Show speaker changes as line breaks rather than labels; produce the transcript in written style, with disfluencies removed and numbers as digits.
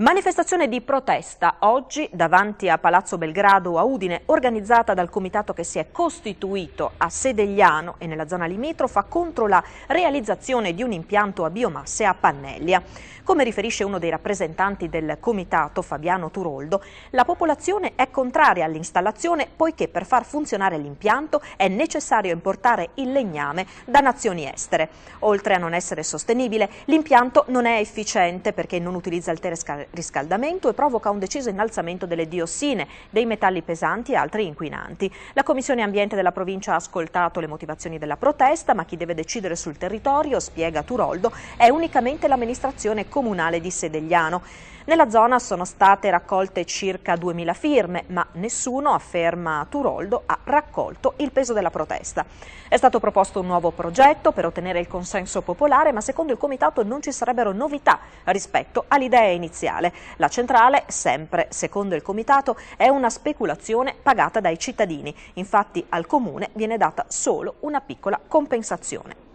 Manifestazione di protesta oggi davanti a Palazzo Belgrado a Udine, organizzata dal comitato che si è costituito a Sedegliano e nella zona limitrofa contro la realizzazione di un impianto a biomasse a Pannellia. Come riferisce uno dei rappresentanti del comitato, Fabiano Turoldo, la popolazione è contraria all'installazione poiché per far funzionare l'impianto è necessario importare il legname da nazioni estere. Oltre a non essere sostenibile, l'impianto non è efficiente perché non utilizza il riscaldamento e provoca un deciso innalzamento delle diossine, dei metalli pesanti e altri inquinanti. La Commissione Ambiente della provincia ha ascoltato le motivazioni della protesta, ma chi deve decidere sul territorio, spiega Turoldo, è unicamente l'amministrazione comunale di Sedegliano. Nella zona sono state raccolte circa 2000 firme, ma nessuno, afferma Turoldo, ha raccolto il peso della protesta. È stato proposto un nuovo progetto per ottenere il consenso popolare, ma secondo il comitato non ci sarebbero novità rispetto all'idea iniziale. La centrale, sempre secondo il comitato, è una speculazione pagata dai cittadini. Infatti al comune viene data solo una piccola compensazione.